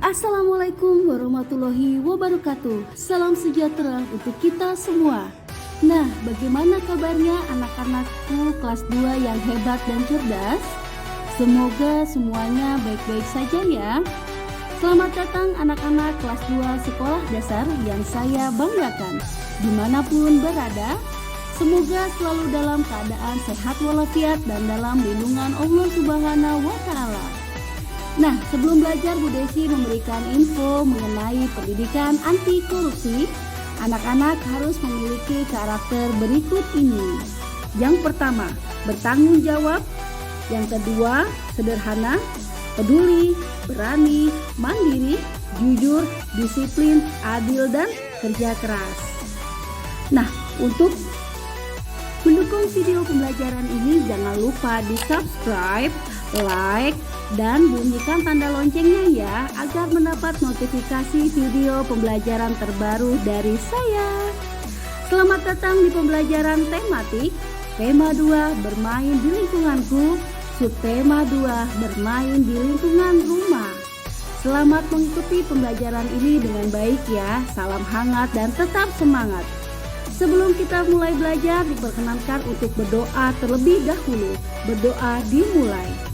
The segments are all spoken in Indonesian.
Assalamualaikum warahmatullahi wabarakatuh. Salam sejahtera untuk kita semua. Nah, bagaimana kabarnya anak-anakku kelas 2 yang hebat dan cerdas? Semoga semuanya baik-baik saja ya. Selamat datang anak-anak kelas 2 sekolah dasar yang saya banggakan. Dimanapun berada, semoga selalu dalam keadaan sehat walafiat dan dalam lindungan Allah Subhanahu wa Ta'ala. Nah, sebelum belajar, Bu Desi memberikan info mengenai pendidikan anti korupsi. Anak-anak harus memiliki karakter berikut ini. Yang pertama, bertanggung jawab. Yang kedua, sederhana, peduli, berani, mandiri, jujur, disiplin, adil, dan kerja keras. Nah, untuk mendukung video pembelajaran ini, jangan lupa di subscribe, like, dan bunyikan tanda loncengnya ya, agar mendapat notifikasi video pembelajaran terbaru dari saya. Selamat datang di pembelajaran tematik. Tema 2, bermain di lingkunganku. Subtema 2, bermain di lingkungan rumah. Selamat mengikuti pembelajaran ini dengan baik ya. Salam hangat dan tetap semangat. Sebelum kita mulai belajar, diperkenankan untuk berdoa terlebih dahulu. Berdoa dimulai.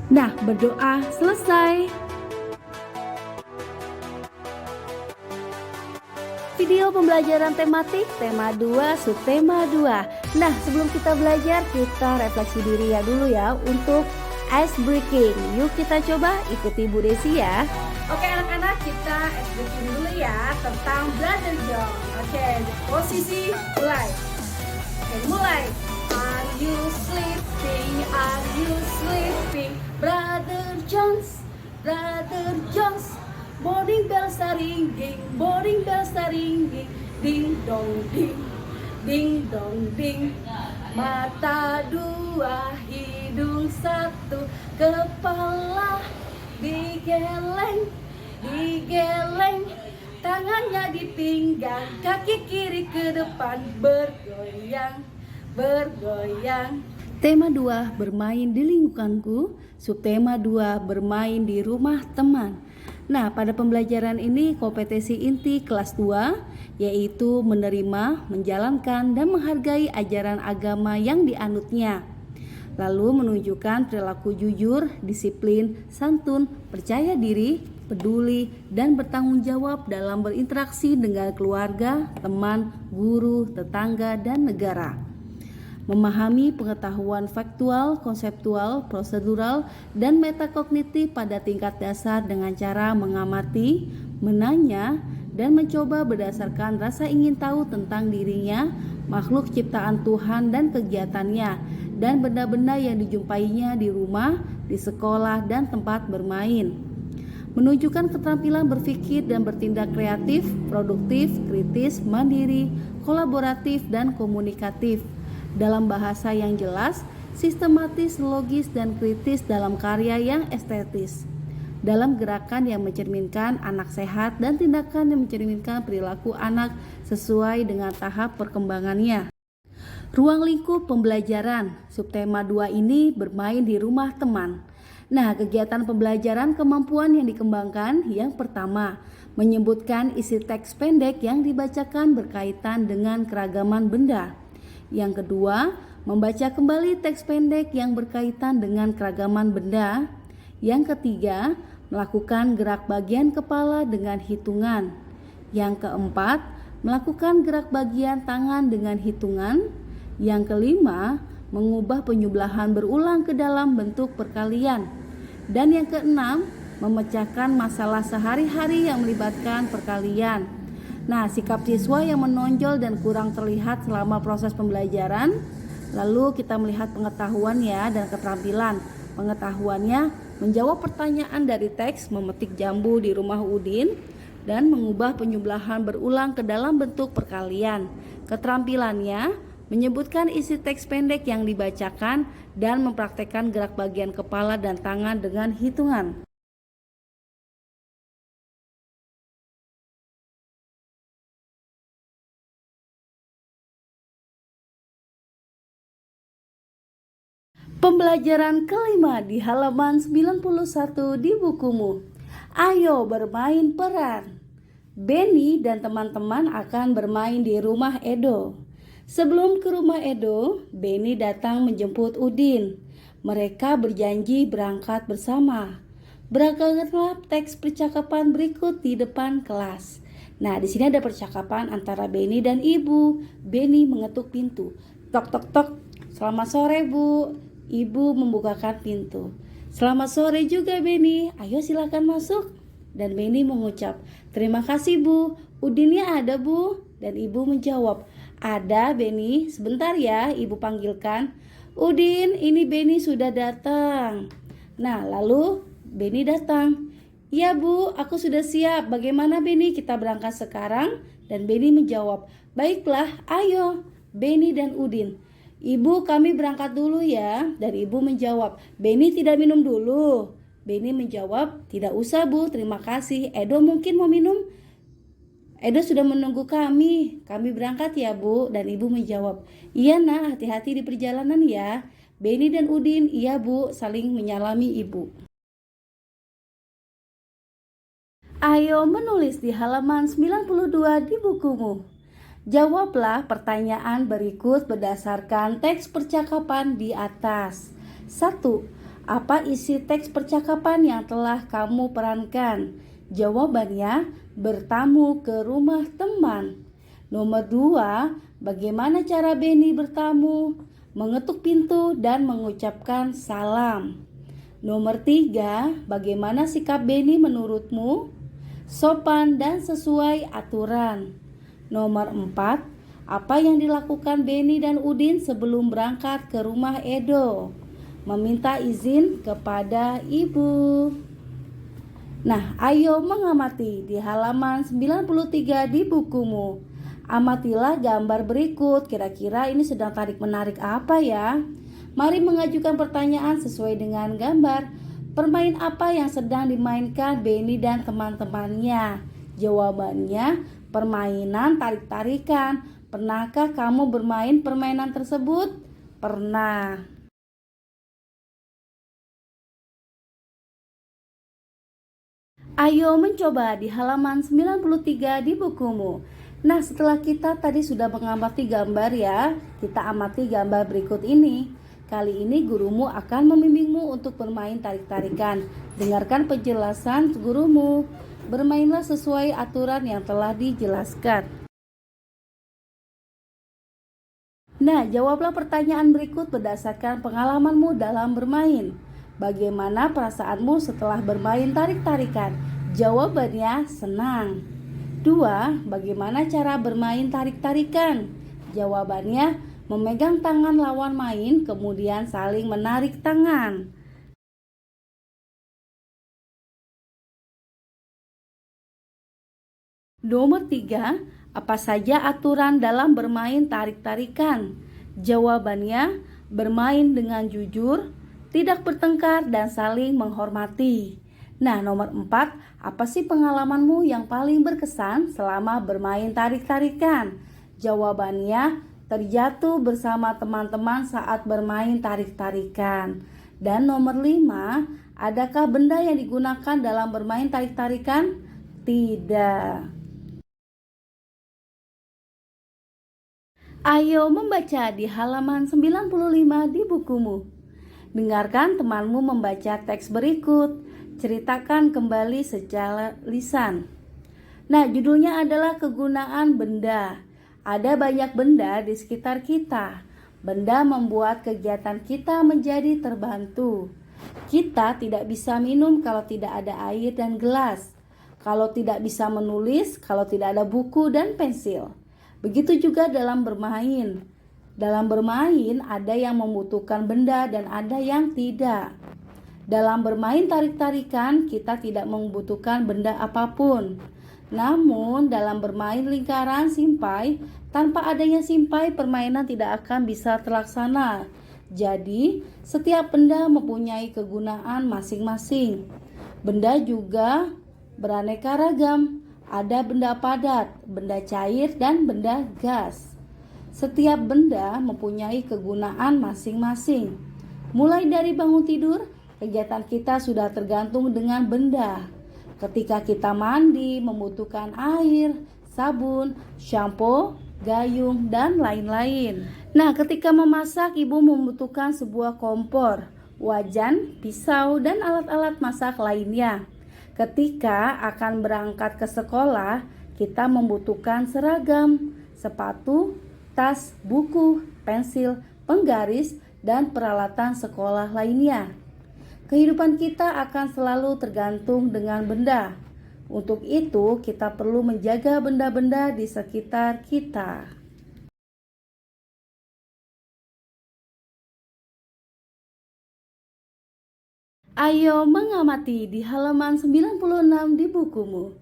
Nah, berdoa selesai. Video pembelajaran tematik, tema 2, subtema 2. Nah, sebelum kita belajar, kita refleksi diri ya dulu ya untuk ice breaking. Yuk kita coba ikuti Bu Desi ya. Oke anak-anak, kita ice breaking dulu ya tentang Brother John. Oke, posisi mulai. Oke, mulai. Are you sleeping? Are you sleeping? Brother Jones, Brother Jones. Morning bells are ringing, morning bells are ringing. Ding dong ding, ding dong ding. Mata dua, hidung satu, kepala digeleng, digeleng. Tangannya di pinggang, kaki kiri ke depan, bergoyang, bergoyang. Tema 2, bermain di lingkunganku. Subtema 2, bermain di rumah teman. Nah, pada pembelajaran ini kompetensi inti kelas 2 yaitu menerima, menjalankan, dan menghargai ajaran agama yang dianutnya. Lalu menunjukkan perilaku jujur, disiplin, santun, percaya diri, peduli, dan bertanggung jawab dalam berinteraksi dengan keluarga, teman, guru, tetangga, dan negara. Memahami pengetahuan faktual, konseptual, prosedural, dan metakognitif pada tingkat dasar dengan cara mengamati, menanya, dan mencoba berdasarkan rasa ingin tahu tentang dirinya, makhluk ciptaan Tuhan dan kegiatannya, dan benda-benda yang dijumpainya di rumah, di sekolah, dan tempat bermain. Menunjukkan keterampilan berpikir dan bertindak kreatif, produktif, kritis, mandiri, kolaboratif, dan komunikatif. Dalam bahasa yang jelas, sistematis, logis, dan kritis dalam karya yang estetis. Dalam gerakan yang mencerminkan anak sehat dan tindakan yang mencerminkan perilaku anak sesuai dengan tahap perkembangannya. Ruang lingkup pembelajaran, subtema 2 ini bermain di rumah teman. Nah, kegiatan pembelajaran kemampuan yang dikembangkan yang pertama, menyebutkan isi teks pendek yang dibacakan berkaitan dengan keragaman benda. Yang kedua, membaca kembali teks pendek yang berkaitan dengan keragaman benda. Yang ketiga, melakukan gerak bagian kepala dengan hitungan. Yang keempat, melakukan gerak bagian tangan dengan hitungan. Yang kelima, mengubah penyebelahan berulang ke dalam bentuk perkalian. Dan yang keenam, memecahkan masalah sehari-hari yang melibatkan perkalian. Nah, sikap siswa yang menonjol dan kurang terlihat selama proses pembelajaran. Lalu kita melihat pengetahuan ya dan keterampilan. Pengetahuannya menjawab pertanyaan dari teks, memetik jambu di rumah Udin, dan mengubah penyebelahan berulang ke dalam bentuk perkalian. Keterampilannya menyebutkan isi teks pendek yang dibacakan dan mempraktekkan gerak bagian kepala dan tangan dengan hitungan. Pembelajaran kelima di halaman 91 di bukumu. Ayo bermain peran. Benny dan teman-teman akan bermain di rumah Edo. Sebelum ke rumah Edo, Benny datang menjemput Udin. Mereka berjanji berangkat bersama. Berangkatlah teks percakapan berikut di depan kelas. Nah, di sini ada percakapan antara Benny dan ibu. Benny mengetuk pintu. Tok tok tok. Selamat sore, Bu. Ibu membukakan pintu. Selamat sore juga, Benny. Ayo silakan masuk. Dan Benny mengucap, terima kasih, Bu. Udinnya ada, Bu. Dan ibu menjawab, ada, Benny. Sebentar ya, ibu panggilkan. Udin, ini Benny sudah datang. Nah, lalu Benny datang. Iya, Bu, aku sudah siap. Bagaimana, Benny? Kita berangkat sekarang? Dan Benny menjawab, baiklah, ayo. Benny dan Udin. Ibu, kami berangkat dulu ya. Dan ibu menjawab, Benny tidak minum dulu. Benny menjawab, tidak usah, Bu, terima kasih. Edo mungkin mau minum? Edo sudah menunggu kami. Kami berangkat ya, Bu. Dan ibu menjawab, iya nah, hati-hati di perjalanan ya. Benny dan Udin, iya Bu, saling menyalami ibu. Ayo menulis di halaman 92 di bukumu. Jawablah pertanyaan berikut berdasarkan teks percakapan di atas. 1. Apa isi teks percakapan yang telah kamu perankan? Jawabannya, bertamu ke rumah teman. Nomor 2, bagaimana cara Benny bertamu? Mengetuk pintu dan mengucapkan salam. Nomor 3, bagaimana sikap Benny menurutmu? Sopan dan sesuai aturan. Nomor 4, apa yang dilakukan Benny dan Udin sebelum berangkat ke rumah Edo? Meminta izin kepada ibu. Nah, ayo mengamati di halaman 93 di bukumu. Amatilah gambar berikut, kira-kira ini sedang tarik-menarik apa ya? Mari mengajukan pertanyaan sesuai dengan gambar. Permain apa yang sedang dimainkan Benny dan teman-temannya? Jawabannya, permainan tarik-tarikan. Pernahkah kamu bermain permainan tersebut? Pernah. Ayo mencoba di halaman 93 di bukumu. Nah, setelah kita tadi sudah mengamati gambar ya, kita amati gambar berikut ini. Kali ini gurumu akan membimbingmu untuk bermain tarik-tarikan. Dengarkan penjelasan gurumu. Bermainlah sesuai aturan yang telah dijelaskan. Nah, jawablah pertanyaan berikut berdasarkan pengalamanmu dalam bermain. Bagaimana perasaanmu setelah bermain tarik-tarikan? Jawabannya senang. 2. Bagaimana cara bermain tarik-tarikan? Jawabannya memegang tangan lawan main kemudian saling menarik tangan. Nomor 3, apa saja aturan dalam bermain tarik-tarikan? Jawabannya, bermain dengan jujur, tidak bertengkar dan saling menghormati. Nah, nomor 4, apa sih pengalamanmu yang paling berkesan selama bermain tarik-tarikan? Jawabannya, terjatuh bersama teman-teman saat bermain tarik-tarikan. Dan nomor 5, adakah benda yang digunakan dalam bermain tarik-tarikan? Tidak. Ayo membaca di halaman 95 di bukumu. Dengarkan temanmu membaca teks berikut. Ceritakan kembali secara lisan. Nah, judulnya adalah kegunaan benda. Ada banyak benda di sekitar kita. Benda membuat kegiatan kita menjadi terbantu. Kita tidak bisa minum kalau tidak ada air dan gelas. Kalau tidak bisa menulis, kalau tidak ada buku dan pensil. Begitu juga dalam bermain. Dalam bermain ada yang membutuhkan benda dan ada yang tidak. Dalam bermain tarik-tarikan kita tidak membutuhkan benda apapun. Namun dalam bermain lingkaran simpai, tanpa adanya simpai permainan tidak akan bisa terlaksana. Jadi setiap benda mempunyai kegunaan masing-masing. Benda juga beraneka ragam. Ada benda padat, benda cair, dan benda gas. Setiap benda mempunyai kegunaan masing-masing. Mulai dari bangun tidur, kegiatan kita sudah tergantung dengan benda. Ketika kita mandi, membutuhkan air, sabun, shampoo, gayung, dan lain-lain. Nah, ketika memasak, ibu membutuhkan sebuah kompor, wajan, pisau, dan alat-alat masak lainnya. Ketika akan berangkat ke sekolah, kita membutuhkan seragam, sepatu, tas, buku, pensil, penggaris, dan peralatan sekolah lainnya. Kehidupan kita akan selalu tergantung dengan benda. Untuk itu, kita perlu menjaga benda-benda di sekitar kita. Ayo mengamati di halaman 96 di bukumu.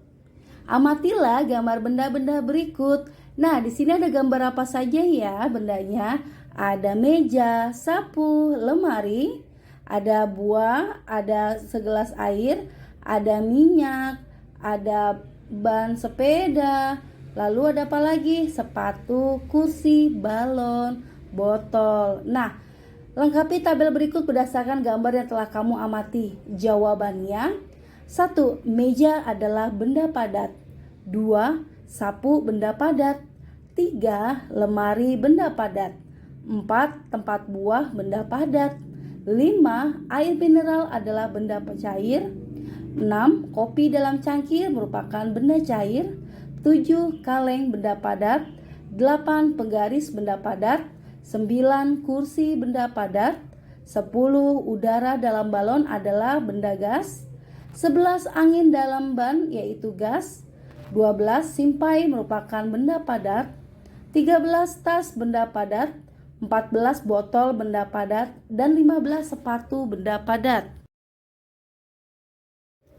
Amatilah gambar benda-benda berikut. Nah, di sini ada gambar apa saja ya bendanya? Ada meja, sapu, lemari, ada buah, ada segelas air, ada minyak, ada ban sepeda, lalu ada apa lagi? Sepatu, kursi, balon, botol. Nah, lengkapi tabel berikut berdasarkan gambar yang telah kamu amati. Jawabannya: 1. Meja adalah benda padat. 2. Sapu benda padat. 3. Lemari benda padat. 4. Tempat buah benda padat. 5. Air mineral adalah benda pencair. 6. Kopi dalam cangkir merupakan benda cair. 7. Kaleng benda padat. 8. Penggaris benda padat. 9. Kursi benda padat. 10. Udara dalam balon adalah benda gas. 11. Angin dalam ban yaitu gas. 12. Simpai merupakan benda padat. 13. Tas benda padat. 14. Botol benda padat. Dan 15. Sepatu benda padat.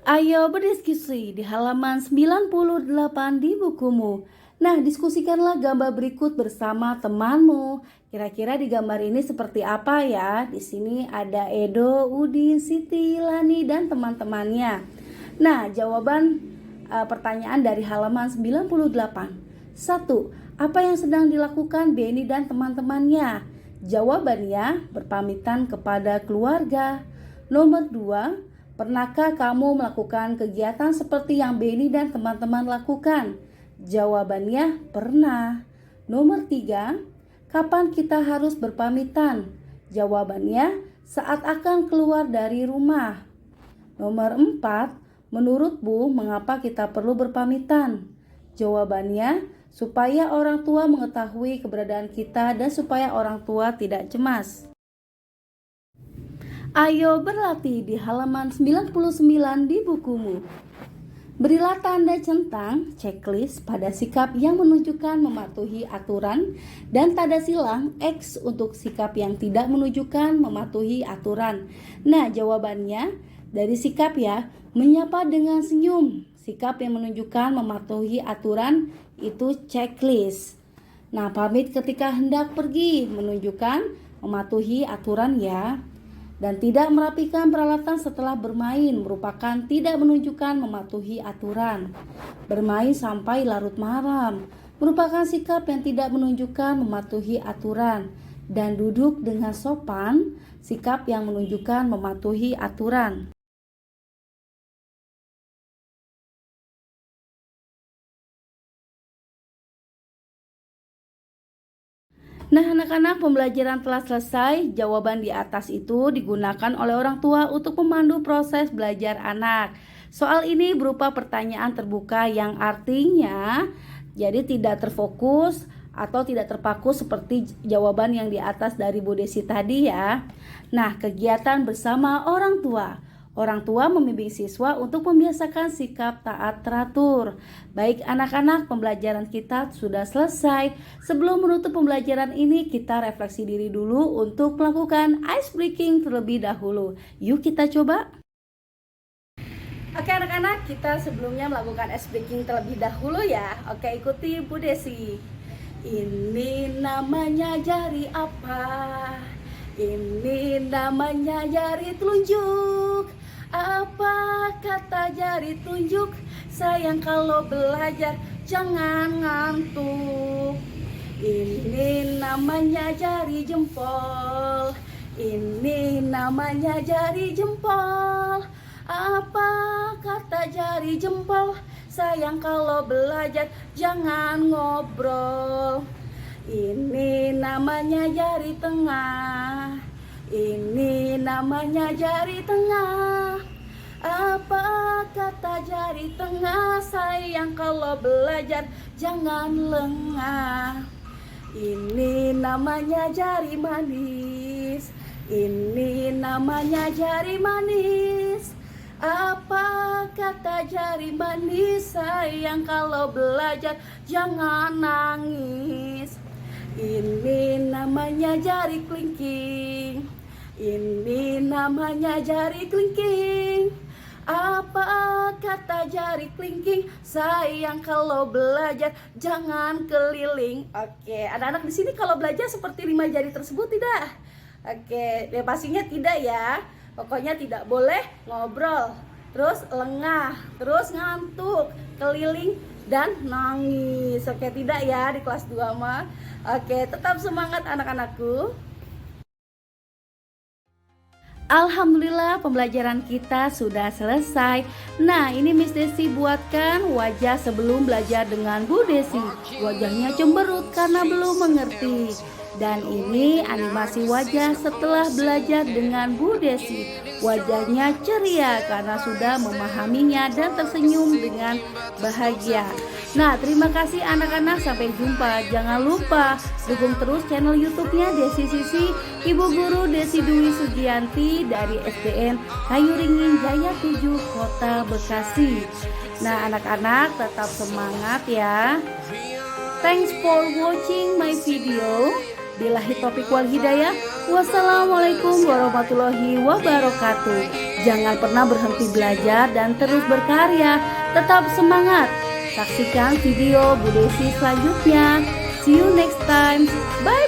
Ayo berdiskusi di halaman 98 di bukumu. Nah, diskusikanlah gambar berikut bersama temanmu. Kira-kira di gambar ini seperti apa ya? Di sini ada Edo, Udin, Siti, Lani, dan teman-temannya. Nah, jawaban pertanyaan dari halaman 98. 1. Apa yang sedang dilakukan Benny dan teman-temannya? Jawabannya, berpamitan kepada keluarga. Nomor 2. Pernahkah kamu melakukan kegiatan seperti yang Benny dan teman-teman lakukan? Jawabannya, pernah. Nomor 3. Kapan kita harus berpamitan? Jawabannya, saat akan keluar dari rumah. Nomor 4. Menurutmu, mengapa kita perlu berpamitan? Jawabannya, supaya orang tua mengetahui keberadaan kita dan supaya orang tua tidak cemas. Ayo berlatih di halaman 99 di bukumu. Berilah tanda centang checklist pada sikap yang menunjukkan mematuhi aturan dan tanda silang X untuk sikap yang tidak menunjukkan mematuhi aturan. Nah, jawabannya dari sikap ya, menyapa dengan senyum. Sikap yang menunjukkan mematuhi aturan itu checklist. Nah, pamit ketika hendak pergi menunjukkan mematuhi aturan ya. Dan tidak merapikan peralatan setelah bermain merupakan tidak menunjukkan mematuhi aturan. Bermain sampai larut malam merupakan sikap yang tidak menunjukkan mematuhi aturan. Dan duduk dengan sopan, sikap yang menunjukkan mematuhi aturan. Nah, anak-anak, pembelajaran telah selesai. Jawaban di atas itu digunakan oleh orang tua untuk memandu proses belajar anak. Soal ini berupa pertanyaan terbuka yang artinya jadi tidak terfokus atau tidak terpaku seperti jawaban yang di atas dari Bu Desi tadi ya. Nah, kegiatan bersama orang tua. Orang tua membimbing siswa untuk membiasakan sikap taat teratur. Baik anak-anak, pembelajaran kita sudah selesai. Sebelum menutup pembelajaran ini, kita refleksi diri dulu untuk melakukan ice breaking terlebih dahulu. Yuk kita coba. Oke anak-anak, kita sebelumnya melakukan ice breaking terlebih dahulu ya. Oke, ikuti Bu Desi. Ini namanya jari apa? Ini namanya jari telunjuk. Apa kata jari tunjuk? Sayang kalau belajar jangan ngantuk. Ini namanya jari jempol. Ini namanya jari jempol. Apa kata jari jempol? Sayang kalau belajar jangan ngobrol. Ini namanya jari tengah. Ini namanya jari tengah. Apa kata jari tengah? Sayang kalau belajar jangan lengah. Ini namanya jari manis. Ini namanya jari manis. Apa kata jari manis? Sayang kalau belajar jangan nangis. Ini namanya jari kelingking. Ini namanya jari kelingking. Apa kata jari kelingking? Sayang kalau belajar jangan keliling. Oke, anak-anak di sini kalau belajar seperti 5 jari tersebut tidak? Oke, ya pastinya tidak ya. Pokoknya tidak boleh ngobrol, terus lengah, terus ngantuk, keliling, dan nangis. Oke, tidak ya di kelas 2 mah. Oke, tetap semangat anak-anakku. Alhamdulillah pembelajaran kita sudah selesai. Nah, ini Miss Desi buatkan wajah sebelum belajar dengan Bu Desi. Wajahnya cemberut karena belum mengerti. Dan ini animasi wajah setelah belajar dengan Bu Desi. Wajahnya ceria karena sudah memahaminya dan tersenyum dengan bahagia. Nah, terima kasih anak-anak, sampai jumpa. Jangan lupa dukung terus channel YouTube-nya Desi Sisi, Ibu Guru Desi Dwi Sugianti dari SDN Kayu Ringin Jaya 7, Kota Bekasi. Nah, anak-anak tetap semangat ya. Thanks for watching my video. Billahi taufiq wal hidayah. Wassalamualaikum warahmatullahi wabarakatuh. Jangan pernah berhenti belajar dan terus berkarya. Tetap semangat. Saksikan video Bu Desi selanjutnya. See you next time. Bye.